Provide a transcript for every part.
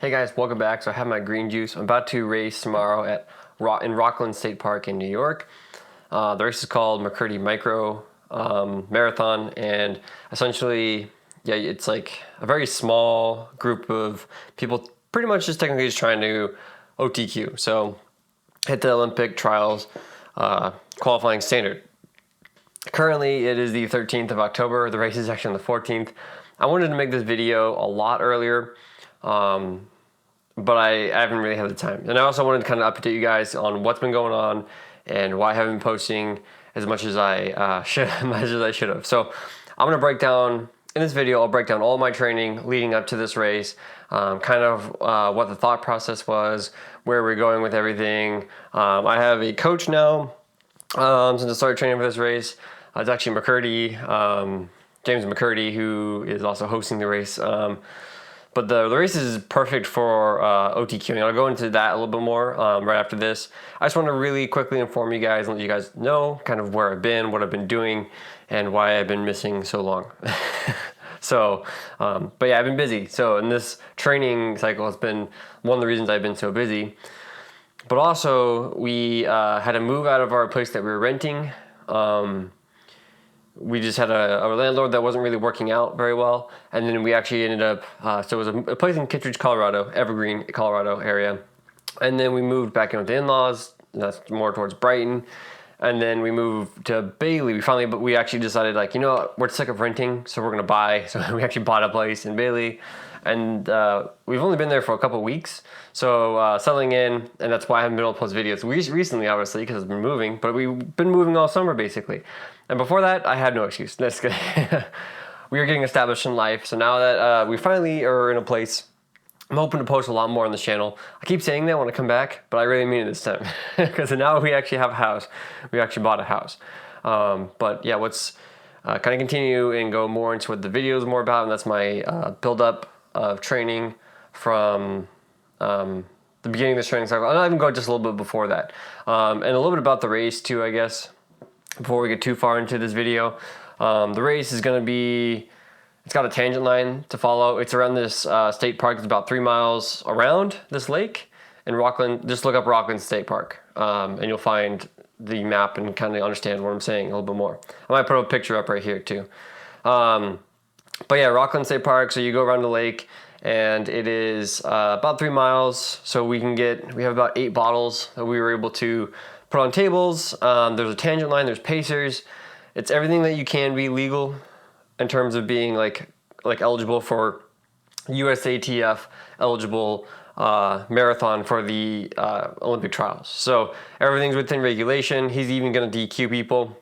Hey guys, welcome back. So I have my green juice. I'm about to race tomorrow in Rockland State Park in New York. The race is called McKirdy Micro Marathon, and essentially, yeah, it's like a very small group of people, pretty much just technically just trying to OTQ. So hit the Olympic trials qualifying standard. Currently, it is the 13th of October. The race is actually on the 14th. I wanted to make this video a lot earlier, but I haven't really had the time. And I also wanted to kind of update you guys on what's been going on and why I haven't been posting as much as I should have. So I'm gonna break down, in this video, I'll break down all my training leading up to this race, kind of what the thought process was, where we're going with everything. I have a coach now since I started training for this race. It's actually McKirdy, James McKirdy, who is also hosting the race. But the race is perfect for OTQing. I'll go into that a little bit more right after this. I just want to really quickly inform you guys and let you guys know kind of where I've been, what I've been doing, and why I've been missing so long. So, but yeah, I've been busy. So in this training cycle, it's been one of the reasons I've been so busy. But also, we had to move out of our place that we were renting. We just had a landlord that wasn't really working out very well. And then we actually ended up, so it was a place in Kittredge, Colorado, Evergreen, Colorado area. And then we moved back in with the in-laws, and that's more towards Brighton. And then we moved to Bailey. We actually decided, like, you know what, we're sick of renting, so we're gonna buy. So we actually bought a place in Bailey. And we've only been there for a couple of weeks. So settling in, and that's why I haven't been able to post videos recently, obviously, because I've been moving. But we've been moving all summer, basically. And before that, I had no excuse. That's good. We were getting established in life. So now that we finally are in a place, I'm hoping to post a lot more on this channel. I keep saying that when I come back, but I really mean it this time. Because now we actually have a house. We actually bought a house. But yeah, let's kind of continue and go more into what the video is more about. And that's my build-up of training from the beginning of this training cycle. I'll even go just a little bit before that. And a little bit about the race too, I guess, before we get too far into this video. The race is going to be, it's got a tangent line to follow. It's around this state park. It's about 3 miles around this lake in Rockland. Just look up Rockland State Park and you'll find the map and kind of understand what I'm saying a little bit more. I might put a picture up right here too. But yeah, Rockland State Park, so you go around the lake, and it is about 3 miles, so we have about 8 bottles that we were able to put on tables. There's a tangent line, there's pacers. It's everything that you can be legal in terms of being like eligible for USATF eligible marathon for the Olympic trials. So everything's within regulation. He's even gonna DQ people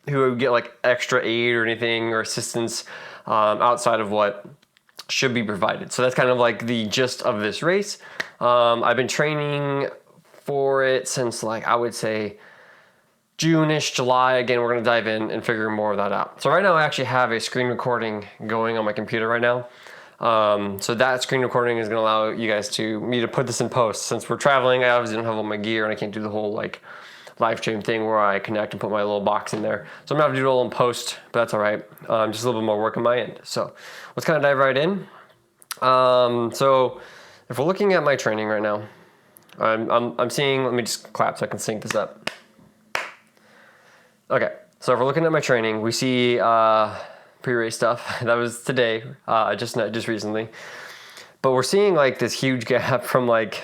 who would get like extra aid or anything or assistance outside of what should be provided. So that's kind of like the gist of this race. I've been training for it since, like, I would say June-ish, July. Again, we're gonna dive in and figure more of that out. So right now I actually have a screen recording going on my computer right now. So that screen recording is gonna allow you guys me to put this in post. Since we're traveling, I obviously don't have all my gear and I can't do the whole like live stream thing where I connect and put my little box in there. So I'm gonna have to do it all in post, but that's all right. Just a little bit more work on my end. So let's kind of dive right in. So if we're looking at my training right now, I'm seeing, let me just clap so I can sync this up. Okay, so if we're looking at my training, we see pre-race stuff. That was today, just recently. But we're seeing like this huge gap from like,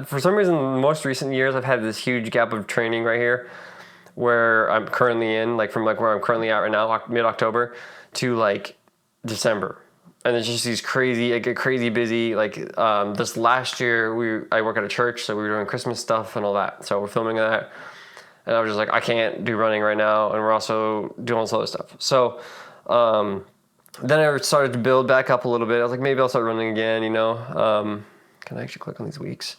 for some reason, in the most recent years, I've had this huge gap of training right here where I'm currently in, like from like where I'm currently at right now, mid-October, to like December. And it's just these crazy, I get crazy busy. Like this last year, I work at a church, so we were doing Christmas stuff and all that. So we're filming that. And I was just like, I can't do running right now. And we're also doing all this other stuff. So then I started to build back up a little bit. I was like, maybe I'll start running again, you know. Can I actually click on these weeks?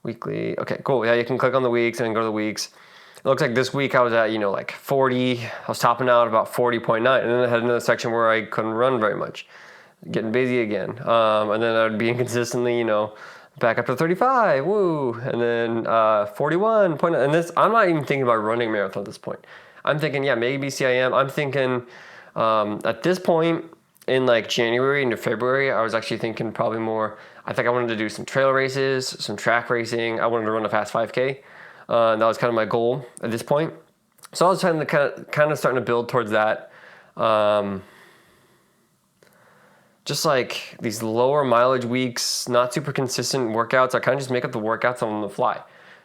Weekly, okay, cool. Yeah, you can click on the weeks and then go to the weeks. It looks like this week I was at, like 40. I was topping out about 40.9. And then I had another section where I couldn't run very much. Getting busy again. And then I would be inconsistently, back up to 35, woo. And then 41.9. And this, I'm not even thinking about running marathon at this point. I'm thinking, yeah, maybe CIM. I'm thinking at this point, in like January into February, I was actually thinking probably more, I think I wanted to do some trail races, some track racing. I wanted to run a fast 5K. And that was kind of my goal at this point. So I was trying to kind of starting to build towards that. Just like these lower mileage weeks, not super consistent workouts. I kind of just make up the workouts on the fly.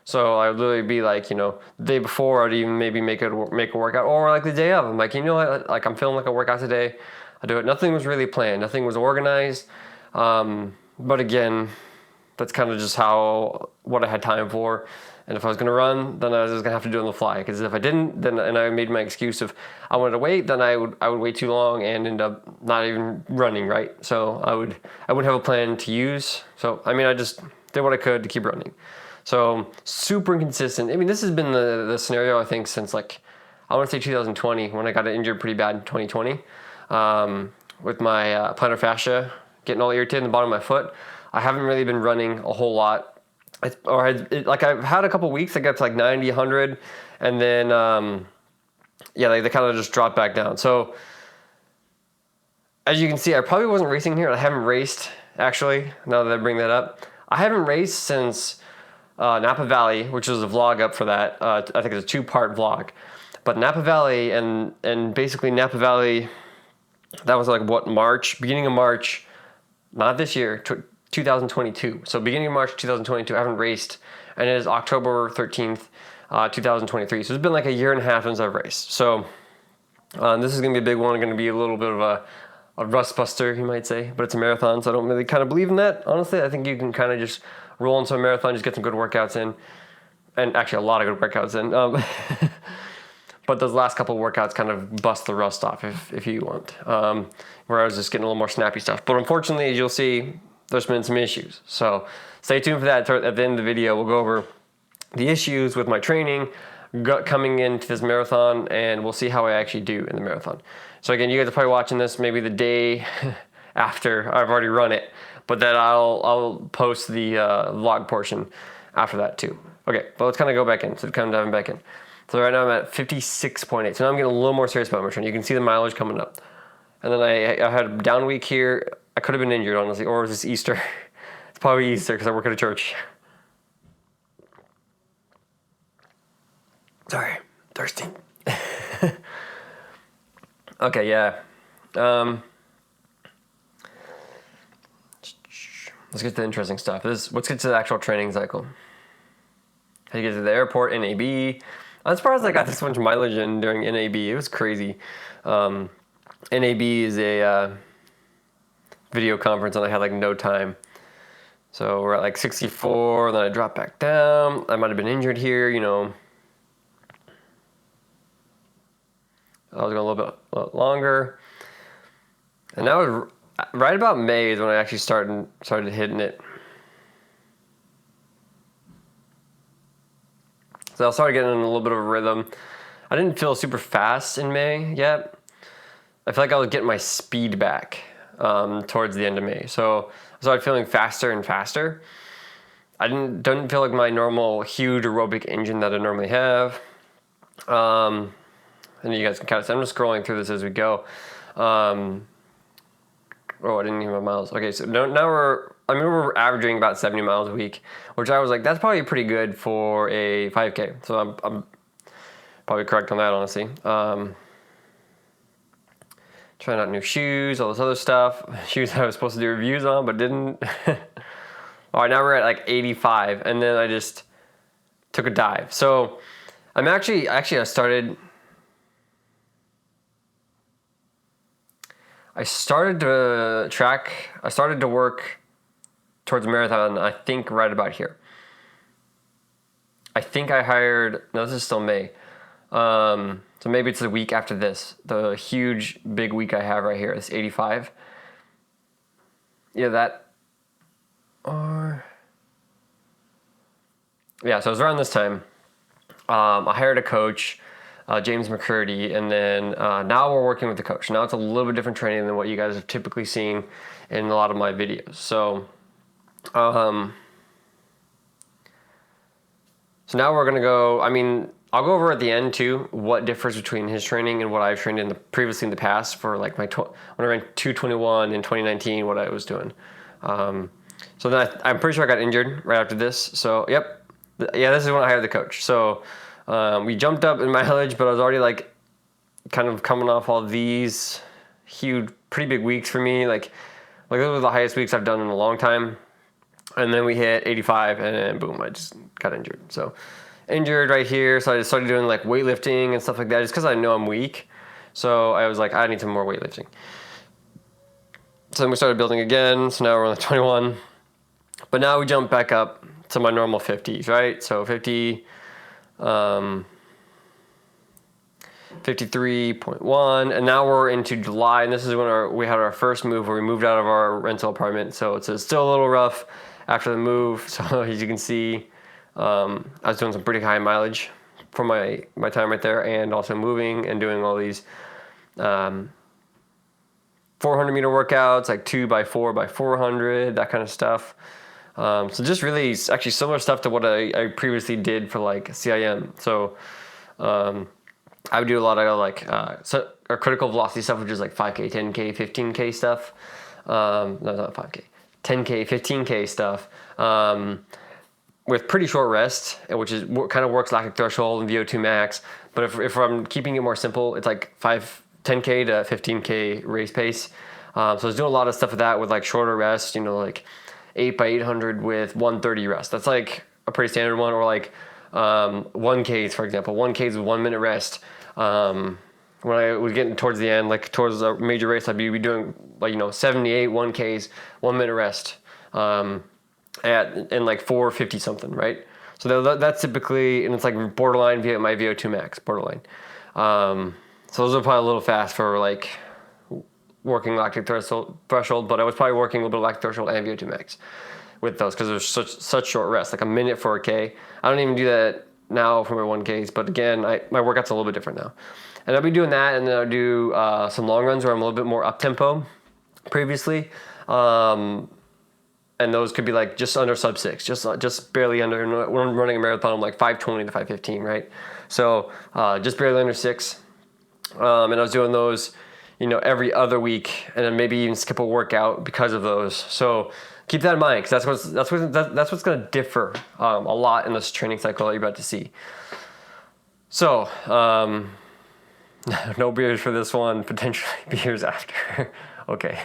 So I would literally be like, you know, the day before I'd even maybe make a workout, or like the day of. I'm like, you know what, like I'm feeling like a workout today. I do it. Nothing was really planned. Nothing was organized. But again, that's kind of just what I had time for. And if I was going to run, then I was just going to have to do it on the fly. Because if I didn't, then and I made my excuse of I wanted to wait, then I would wait too long and end up not even running, right? So I wouldn't have a plan to use. So I mean, I just did what I could to keep running. So super inconsistent. I mean, this has been the scenario I think since like I want to say 2020 when I got injured pretty bad in 2020 with my plantar fascia getting all irritated in the bottom of my foot. I haven't really been running a whole lot. Like I've had a couple weeks that got to like 90, 100, and then they kind of just dropped back down. So as you can see, I probably wasn't racing here. I haven't raced actually. Now that I bring that up, I haven't raced since Napa Valley, which was a vlog up for that. I think it's a 2-part vlog, but Napa Valley and basically Napa Valley. That was like beginning of March, not this year. 2022. So beginning of March 2022, I haven't raced, and it is October 13th, 2023. So it's been like a year and a half since I've raced. So this is going to be a big one. Going to be a little bit of a rust buster, you might say, but it's a marathon, so I don't really kind of believe in that. Honestly, I think you can kind of just roll into a marathon, just get some good workouts in, and actually a lot of good workouts in. But those last couple of workouts kind of bust the rust off if you want, where I was just getting a little more snappy stuff. But unfortunately, as you'll see, there's been some issues. So stay tuned for that. At the end of the video, we'll go over the issues with my training coming into this marathon, and we'll see how I actually do in the marathon. So again, you guys are probably watching this maybe the day after I've already run it, but then I'll post the vlog portion after that too. Okay, but let's kind of go back in. So kind of diving back in. So right now I'm at 56.8. So now I'm getting a little more serious about my training. You can see the mileage coming up. And then I had a down week here. I could have been injured, honestly, or was this Easter? It's probably Easter because I work at a church. Sorry, thirsty. Okay, yeah. Let's get to the interesting stuff. Let's get to the actual training cycle. How you get to the airport, NAB. I'm surprised I got this much mileage in during NAB. It was crazy. NAB is a video conference, and I had like no time. So we're at like 64, then I dropped back down. I might have been injured here, you know. I was going a little bit longer. And that was right about May is when I actually started hitting it. So I started getting in a little bit of a rhythm. I didn't feel super fast in May yet. I feel like I was getting my speed back towards the end of May. So I started feeling faster and faster. I didn't feel like my normal huge aerobic engine that I normally have. And you guys can kind of see, I'm just scrolling through this as we go. I didn't even have miles. Okay, so now we're averaging about 70 miles a week, which I was like, that's probably pretty good for a 5K. So I'm probably correct on that, honestly. Trying out new shoes, all this other stuff. Shoes I was supposed to do reviews on, but didn't. All right, now we're at like 85, and then I just took a dive. So I'm I started to work towards a marathon, I think right about here. I think I hired, no, this is still May. So maybe it's the week after this, the huge big week I have right here, this 85. Yeah, so it was around this time. I hired a coach, James McKirdy, and then now we're working with the coach. Now it's a little bit different training than what you guys have typically seen in a lot of my videos. So now we're gonna go. I mean, I'll go over at the end too what differs between his training and what I've trained previously in the past for like when I ran 221 in 2019, what I was doing. So then I'm pretty sure I got injured right after this. So yep, yeah, this is when I hired the coach. So we jumped up in mileage, but I was already like kind of coming off all these huge, pretty big weeks for me. Like those were the highest weeks I've done in a long time. And then we hit 85, and then boom, I just got injured. So injured right here, so I just started doing like weightlifting and stuff like that just because I know I'm weak. So I was like, I need some more weightlifting. So then we started building again, so now we're on the 21. But now we jump back up to my normal 50s, right? So 50, 53.1, and now we're into July, and this is when we had our first move where we moved out of our rental apartment. So it's still a little rough after the move. So as you can see, I was doing some pretty high mileage for my time right there, and also moving and doing all these 400 meter workouts, like 2x4 by 400, that kind of stuff. So just really actually similar stuff to what I previously did for like CIM. So I would do a lot of like critical velocity stuff, which is like 5K, 10K, 15K stuff. No, not 5K, 10K, 15K stuff. With pretty short rest, which is what kind of works lactic threshold and VO2 max. But if I'm keeping it more simple, it's like 10K to 15K race pace. So I was doing a lot of stuff with that with like shorter rest, like 8x800 with 130 rest. That's like a pretty standard one. Or like 1Ks, for example. 1Ks with 1 minute rest. When I was getting towards the end, like towards a major race, I'd be doing like 78 1Ks, 1 minute rest. In like 450 something, right? So that's typically, and it's like borderline my VO2 max, borderline. So those are probably a little fast for like working lactic threshold, but I was probably working a little bit of lactic threshold and VO2 max with those because there's such short rest, like a minute for a K. I don't even do that now for my 1Ks, but again, my workout's a little bit different now. And I'll be doing that, and then I'll do some long runs where I'm a little bit more up tempo previously. And those could be like just under sub 6, just barely under. When I'm running a marathon, I'm like 5:20 to 5:15, right? So just barely under 6. And I was doing those, every other week, and then maybe even skip a workout because of those. So keep that in mind, because that's what's going to differ a lot in this training cycle that you're about to see. So no beers for this one, potentially beers after. Okay.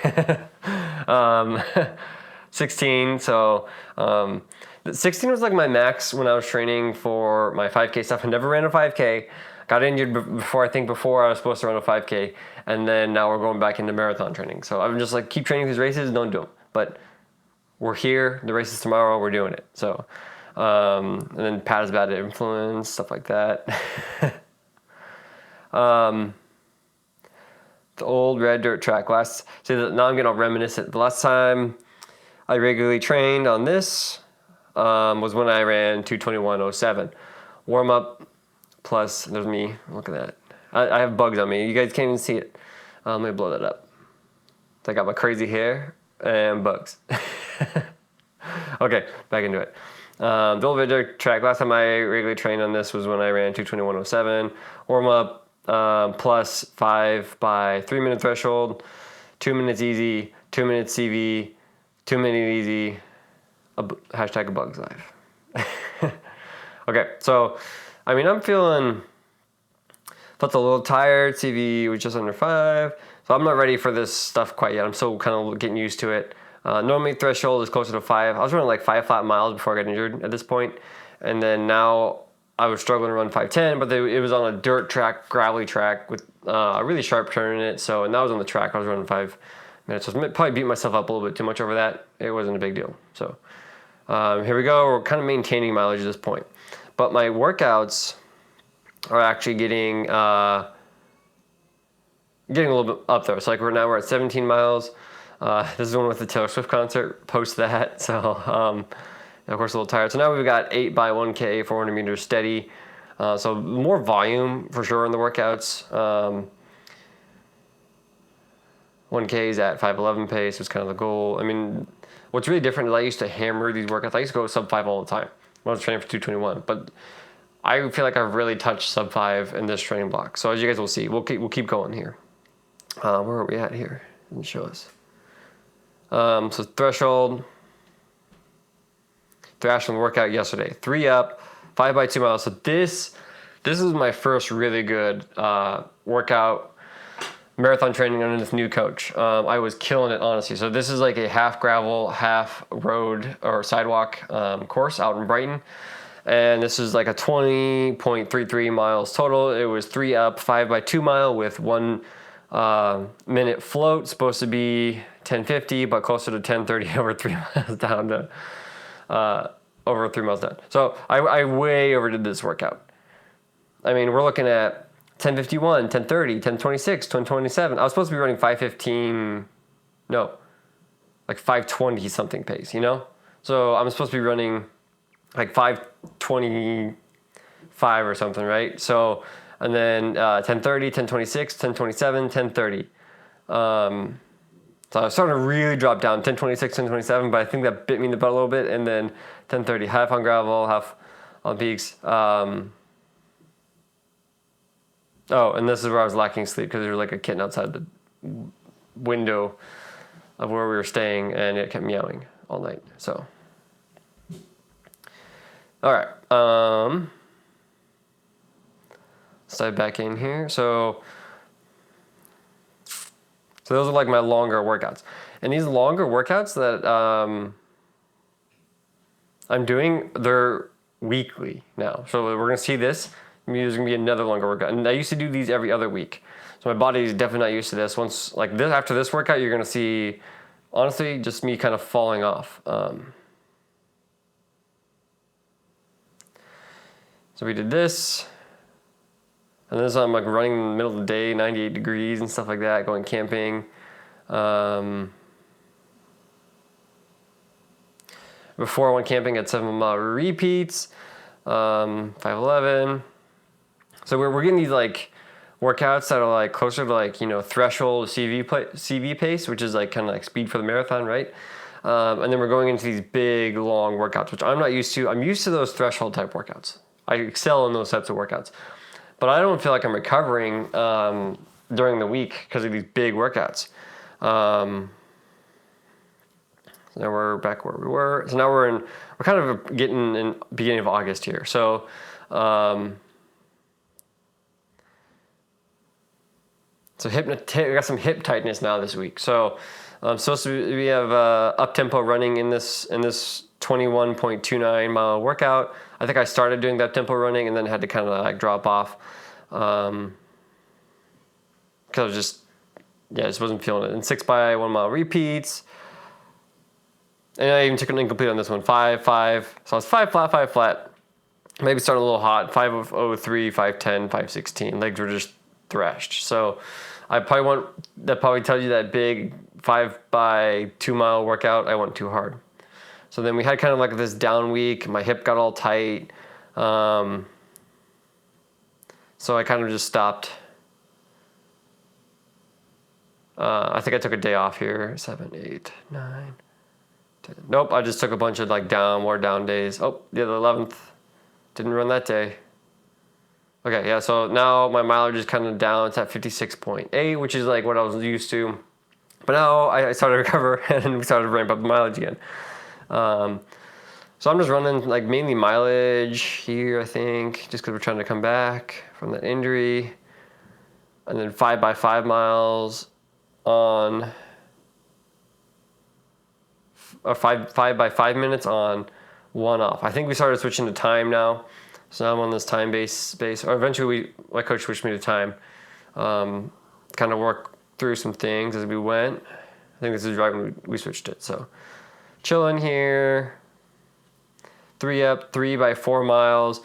16, so 16 was like my max when I was training for my 5K stuff. I never ran a 5K. Got injured before I was supposed to run a 5K, and then now we're going back into marathon training. So I'm just like, keep training these races, don't do them. But we're here, the race is tomorrow, we're doing it. So, and then Pat is bad influence, stuff like that. The old red dirt track. Now I'm getting all reminiscent. The last time I regularly trained on this was when I ran 221.07. Warm up plus, there's me. Look at that. I have bugs on me. You guys can't even see it. Let me blow that up. I got my crazy hair and bugs. Okay, back into it. The old red dirt track. Last time I regularly trained on this was when I ran 221.07. Warm up plus 5 by 3 minute threshold, 2 minutes easy, 2 minutes CV, 2 minute easy, hashtag a bug's life. Okay, so, I'm felt a little tired. CV was just under 5. So I'm not ready for this stuff quite yet. I'm still kind of getting used to it. Normally threshold is closer to 5. I was running like 5 flat miles before I got injured at this point. And then now I was struggling to run 5:10, but it was on a dirt track, gravelly track with a really sharp turn in it. So, and that was on the track. I was running 5 minutes. So I probably beat myself up a little bit too much over that. It wasn't a big deal. So here we go. We're kind of maintaining mileage at this point. But my workouts are actually getting a little bit up there. So like we're at 17 miles. This is the one with the Taylor Swift concert. Post that. So of course a little tired. So now we've got 8 by 1K, 400 meters steady. So more volume for sure in the workouts. 1K is at 5:11 pace was kind of the goal. What's really different is I used to hammer these workouts. I used to go sub 5 all the time when I was training for 221. But I feel like I've really touched sub 5 in this training block. So as you guys will see, we'll keep going here. Where are we at here? It didn't show us. So threshold workout yesterday. 3 up, 5 by 2 miles. So this is my first really good workout marathon training under this new coach. I was killing it, honestly. So this is like a half gravel, half road or sidewalk course out in Brighton. And this is like a 20.33 miles total. It was 3 up, 5 by 2 mile with 1 minute float. Supposed to be 10:50, but closer to 10:30 over 3 miles down to over 3 miles down. So I way overdid this workout. I mean, we're looking at 10:51, 10:30, 10:26, 10:27. I was supposed to be running 5:15, no, like 5:20 something pace, you know? So I'm supposed to be running like 5:25 or something, right? So, and then 10:30, 10:26, 10:27, 10:30. So I was starting to really drop down, 10:26, 10:27, but I think that bit me in the butt a little bit. And then 10:30, half on gravel, half on peaks. Oh, and this is where I was lacking sleep because there was like a kitten outside the window of where we were staying, and it kept meowing all night. So, all right. Let's dive back in here. So those are like my longer workouts, and these longer workouts that I'm doing, they're weekly now. So we're gonna see this. There's gonna be another longer workout, and I used to do these every other week, so my body is definitely not used to this. Once like this, after this workout, you're gonna see, honestly, just me kind of falling off. So we did this, and this I'm like running in the middle of the day, 98 degrees and stuff like that, going camping. Before I went camping at 7 mile repeats, 5:11. So we're getting these like workouts that are like closer to like, you know, threshold CV pace, which is like kind of like speed for the marathon, right? And then we're going into these big long workouts, which I'm not used to. I'm used to those threshold type workouts. I excel in those types of workouts, but I don't feel like I'm recovering during the week because of these big workouts. So now we're back where we were. So now we're kind of getting in beginning of August here. So, we got some hip tightness now this week. So, we have up tempo running in this 21.29 mile workout. I think I started doing that tempo running and then had to kind of like drop off because I was just wasn't feeling it. And 6 by 1 mile repeats. And I even took an incomplete on this one, 5, 5. So I was 5 flat. Maybe started a little hot, 5:03, 5:10, 5:16. Legs were just thrashed. So that probably tells you that big 5 by 2 mile workout, I went too hard. So then we had kind of like this down week. My hip got all tight. So I kind of just stopped. I think I took a day off here, 7, 8, 9, 10. Nope, I just took a bunch of like more down days. Oh, yeah, the 11th. Didn't run that day. Okay, yeah, so now my mileage is kind of down. It's at 56.8, which is like what I was used to. But now I started to recover and we started to ramp up the mileage again. So I'm just running like mainly mileage here, I think, just because we're trying to come back from that injury. And then 5 by 5 miles on, or 5 by 5 minutes on, 1 off. I think we started switching to time now. So now I'm on this time-based space. Or eventually my coach switched me to time. Kind of work through some things as we went. I think this is right when we switched it. So chilling here. 3 up, 3 by 4 miles,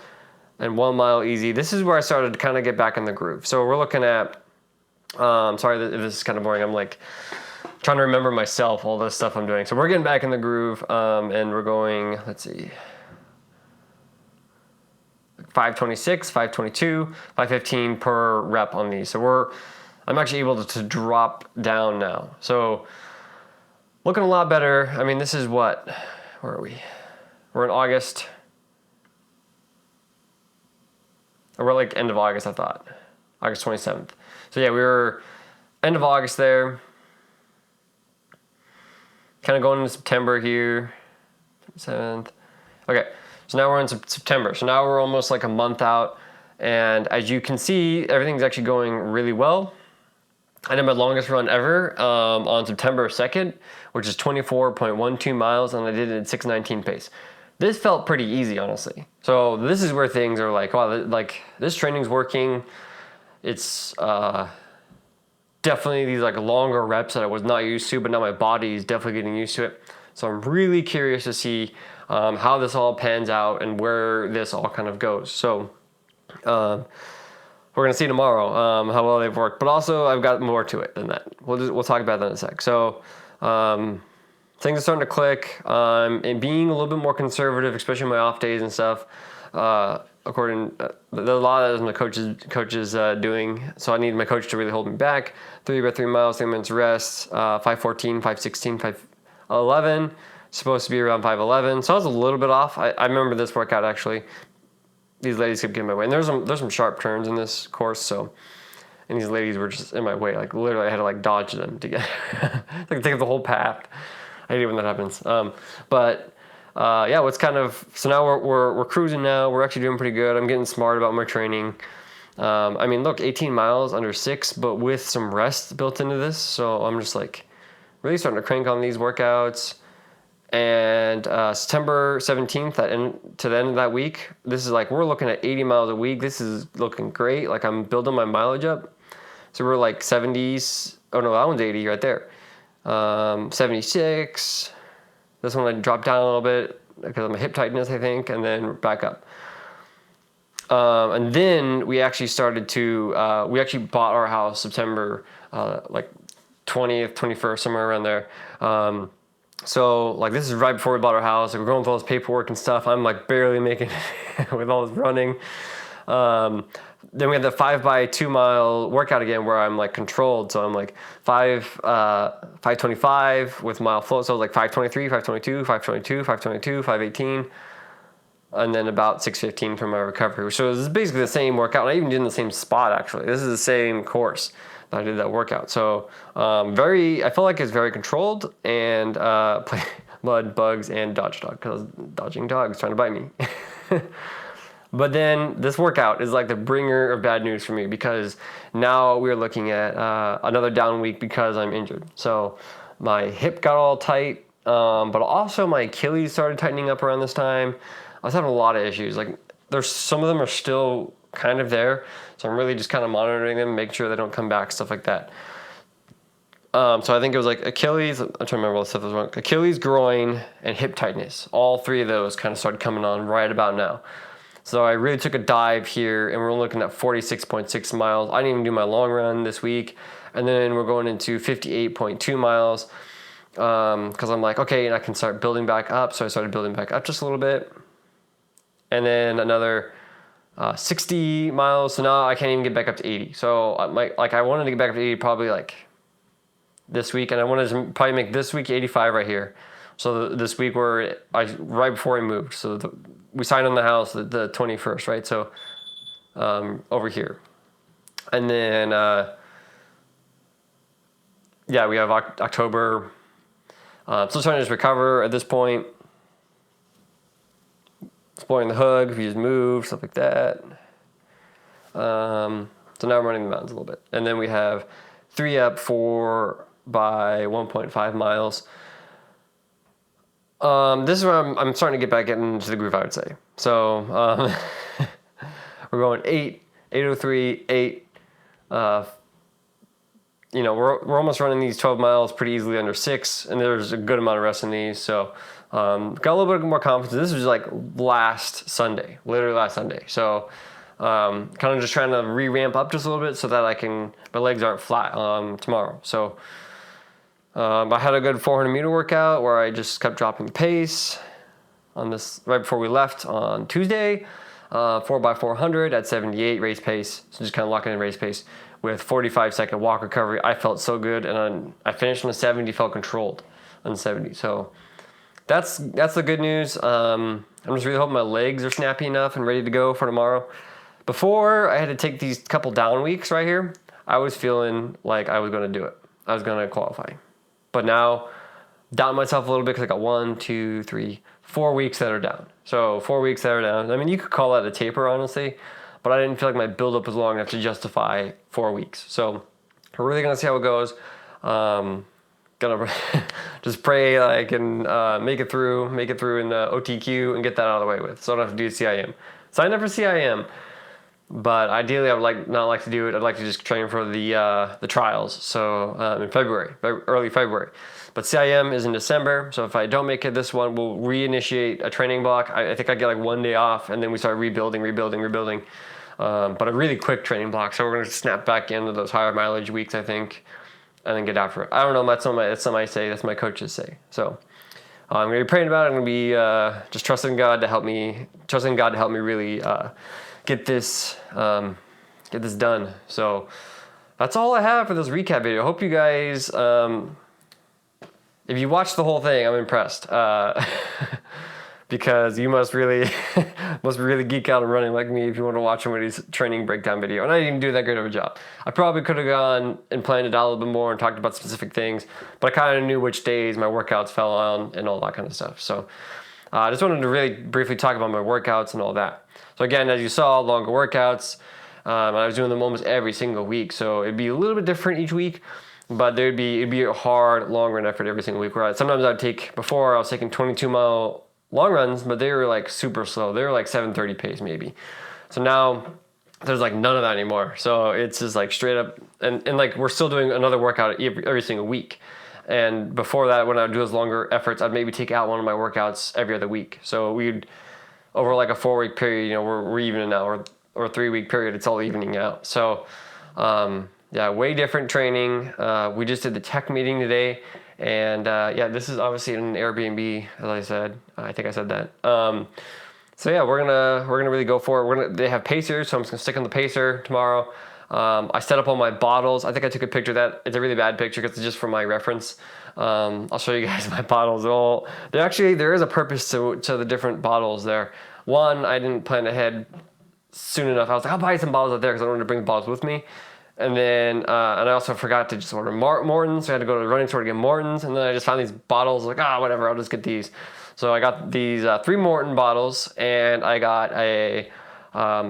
and 1 mile easy. This is where I started to kind of get back in the groove. So we're looking at, sorry if this is kind of boring. I'm like trying to remember myself, all this stuff I'm doing. So we're getting back in the groove, and we're going, let's see, 5:26, 5:22, 5:15 per rep on these. So I'm actually able to drop down now. So looking a lot better. I mean, this is where are we? We're in August. Or we're like end of August, I thought. August 27th. So yeah, we were end of August there. Kind of going into September here. 7th. Okay, so now we're in September. So now we're almost like a month out. And as you can see, everything's actually going really well. I did my longest run ever on September 2nd, which is 24.12 miles, and I did it at 6:19 pace. This felt pretty easy, honestly. So this is where things are like, wow, like this training's working. It's definitely these like longer reps that I was not used to, but now my body is definitely getting used to it. So I'm really curious to see how this all pans out and where this all kind of goes. So we're gonna see tomorrow how well they've worked, but also I've got more to it than that. We'll talk about that in a sec. So things are starting to click, and being a little bit more conservative, especially my off days and stuff. According, there's a lot of that my coaches doing. So I need my coach to really hold me back. 3 miles, 3 minutes rest. 5:14, 5:16, 5:11. Supposed to be around 5:11. So I was a little bit off. I remember this workout actually. These ladies kept getting in my way, and there's some sharp turns in this course. So, and these ladies were just in my way. Like literally, I had to like dodge them to get like take up the whole path. I hate it when that happens. Yeah, what's kind of so now we're cruising now. We're actually doing pretty good. I'm getting smart about my training. I mean, look, 18 miles under 6, but with some rest built into this. So I'm just like really starting to crank on these workouts. And September 17th, to the end of that week, this is like, we're looking at 80 miles a week. This is looking great. Like I'm building my mileage up. So we're like 70s. Oh no, that one's 80 right there. 76. This one I dropped down a little bit because of my hip tightness, I think, and then back up. And then we actually we actually bought our house September like 20th, 21st, somewhere around there. So like this is right before we bought our house. Like we're going through all this paperwork and stuff. I'm like barely making it with all this running. Then we had the 5x2 mile workout again where I'm like controlled. So I'm like 5:25 with mile flow. So like 5:23, 5:22, 5:22, 5:22, 5:18. And then about 6:15 for my recovery. So this is basically the same workout. And I even did in the same spot actually. This is the same course that I did that workout. So I felt like it's very controlled and play mud, bugs, and dodge dog because I was dodging dogs trying to bite me. But then this workout is like the bringer of bad news for me because now we're looking at another down week because I'm injured. So my hip got all tight, but also my Achilles started tightening up around this time. I was having a lot of issues. Like some of them are still kind of there. So I'm really just kind of monitoring them, make sure they don't come back, stuff like that. So I think it was like Achilles, I'm trying to remember all the stuff that was wrong. Achilles, groin, and hip tightness. All three of those kind of started coming on right about now. So I really took a dive here, and we're looking at 46.6 miles. I didn't even do my long run this week. And then we're going into 58.2 miles because I'm like, okay, and I can start building back up. So I started building back up just a little bit. And then another 60 miles. So now I can't even get back up to 80. So I wanted to get back up to 80 probably like this week. And I wanted to probably make this week 85 right here. So this week right before I moved. So we signed on the house the 21st, right? So over here. And then, we have October. Still trying to just recover at this point. Exploring the hood, if you just move, stuff like that. So now I'm running the mountains a little bit. And then we have 3 up, 4 by 1.5 miles. This is where I'm starting to get back into the groove, I would say. So we're going 8, 8:03, 8. We're almost running these 12 miles pretty easily under 6, and there's a good amount of rest in these. So got a little bit more confidence. This was like literally last Sunday. So kind of just trying to re-ramp up just a little bit so that my legs aren't flat tomorrow. So I had a good 400-meter workout where I just kept dropping the pace on this right before we left on Tuesday. 4x400 at 78 race pace. So just kind of locking in race pace with 45-second walk recovery. I felt so good, and I finished on the 70, felt controlled on the 70. So that's the good news. I'm just really hoping my legs are snappy enough and ready to go for tomorrow. before I had to take these couple down weeks right here, I was feeling like I was going to do it. I was going to qualify. But now, down myself a little bit because I got 1, 2, 3, 4 weeks that are down. So 4 weeks that are down. I mean, you could call that a taper, honestly, but I didn't feel like my buildup was long enough to justify 4 weeks. So we're really going to see how it goes. Gonna just pray I can make it through in the OTQ and get that out of the way with, so I don't have to do CIM. Signed up for CIM, but ideally I would not like to do it. I'd like to just train for the trials. So in February, early February. But CIM is in December, so if I don't make it this one, we'll reinitiate a training block. I think I get like 1 day off, and then we start rebuilding. But a really quick training block. So we're gonna snap back into those higher mileage weeks, I think, and then get after it. I don't know. That's something I say. That's my coaches say. So I'm gonna be praying about it. I'm gonna be just trusting God to help me. Really get this done. So that's all I have for this recap video. I hope you guys, if you watched the whole thing, I'm impressed. Because you must really geek out and running like me if you want to watch somebody's training breakdown video. And I didn't do that great of a job. I probably could have gone and planned it out a little bit more and talked about specific things, but I kind of knew which days my workouts fell on and all that kind of stuff. So I just wanted to really briefly talk about my workouts and all that. So again, as you saw, longer workouts. I was doing them almost every single week. So it'd be a little bit different each week, but it'd be a hard, long run effort every single week. Where sometimes before I was taking 22-mile long runs, but they were like super slow. They were like 7:30 pace maybe. So now there's like none of that anymore. So it's just like straight up, and like we're still doing another workout every single week. And before that, when I would do those longer efforts, I'd maybe take out one of my workouts every other week. So we'd, over like a 4-week period, we're evening now, or a 3-week period, it's all evening out. So yeah, way different training. We just did the tech meeting today. And yeah, this is obviously an Airbnb, as I said. I think I said that. So yeah, we're gonna really go for it. They have pacers, so I'm just gonna stick on the pacer tomorrow. I set up all my bottles. I think I took a picture of that. It's a really bad picture because it's just for my reference. I'll show you guys my bottles. There is a purpose to the different bottles there. One, I didn't plan ahead soon enough. I was like, I'll buy some bottles out there because I wanted to bring bottles with me. And then, and I also forgot to just order Morton's. So I had to go to the running store to get Morton's. And then I just found these bottles, like, whatever, I'll just get these. So I got these 3 Morton bottles, and I got my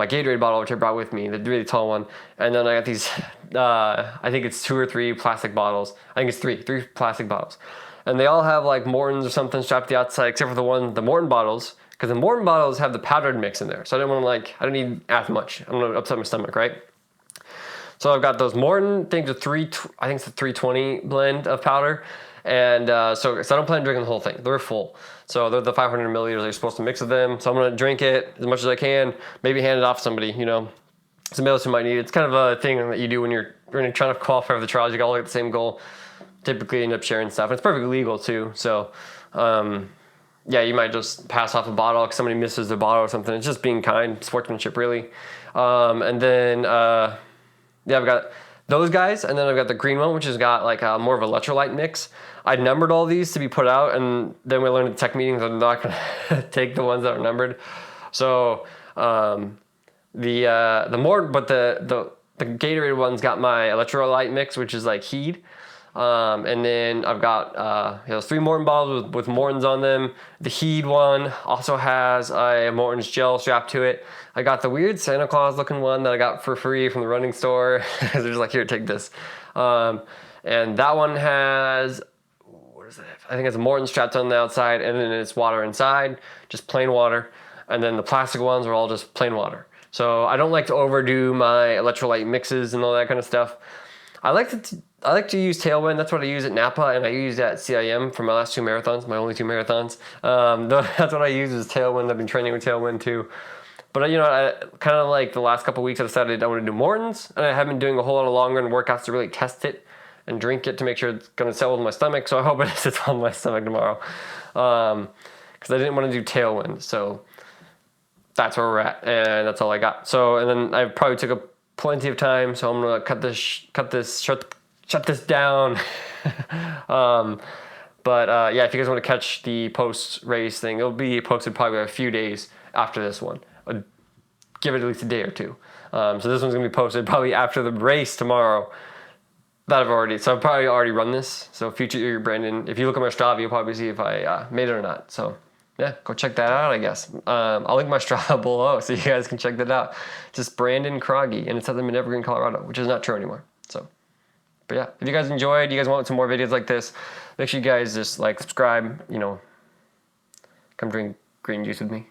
Gatorade bottle, which I brought with me, the really tall one. And then I got these, I think it's 2 or 3 plastic bottles. I think it's 3 plastic bottles. And they all have like Morton's or something strapped to the outside, except for the Morton bottles, because the Morton bottles have the powdered mix in there. So I didn't need as much. I'm gonna upset my stomach, right? So I've got those Morton things with I think it's a 320 blend of powder. And so I don't plan on drinking the whole thing. They're full. So they're the 500 milliliters you're supposed to mix with them. So I'm going to drink it as much as I can, maybe hand it off to somebody, somebody else who might need it. It's kind of a thing that you do when you're trying to qualify for the trials. You got all the same goal. Typically end up sharing stuff. And it's perfectly legal too. So yeah, you might just pass off a bottle if somebody misses their bottle or something. It's just being kind, sportsmanship really. And then... yeah, I've got those guys, and then I've got the green one, which has got like more of an electrolyte mix. I numbered all these to be put out, and then we learned at the tech meetings I'm not going to take the ones that are numbered. So the Gatorade one's got my electrolyte mix, which is like Heed. And then I've got those 3 Morton bottles with Morton's on them. The Heed one also has a Morton's gel strapped to it. I got the weird Santa Claus looking one that I got for free from the running store. They're just like, here, take this. And that one has, what is it? I think it's a Morton strapped on the outside, and then it's water inside, just plain water. And then the plastic ones are all just plain water. So I don't like to overdo my electrolyte mixes and all that kind of stuff. I like to use Tailwind. That's what I use at Napa, and I used at CIM for my last 2 marathons, my only 2 marathons. That's what I use is Tailwind. I've been training with Tailwind too. But I kind of like the last couple of weeks I decided I want to do Morton's, and I have been doing a whole lot of long run workouts to really test it and drink it to make sure it's going to settle with my stomach. So I hope it sits on my stomach tomorrow, because I didn't want to do Tailwind. So that's where we're at, and that's all I got. So, and then I probably took up plenty of time, so I'm gonna shut this down. But yeah, if you guys want to catch the post race thing, it'll be posted probably a few days after this one. give it at least a day or two. So this one's gonna be posted probably after the race tomorrow. I've probably already run this. So future year, Brandon, if you look at my Strava, you'll probably see if I made it or not. So yeah, go check that out, I guess. I'll link my Strava below so you guys can check that out. Just Brandon Kroggy, and it's at them in Evergreen, Colorado, which is not true anymore. So, but yeah, if you guys enjoyed, you guys want some more videos like this, make sure you guys just like, subscribe, you know, come drink green juice with me.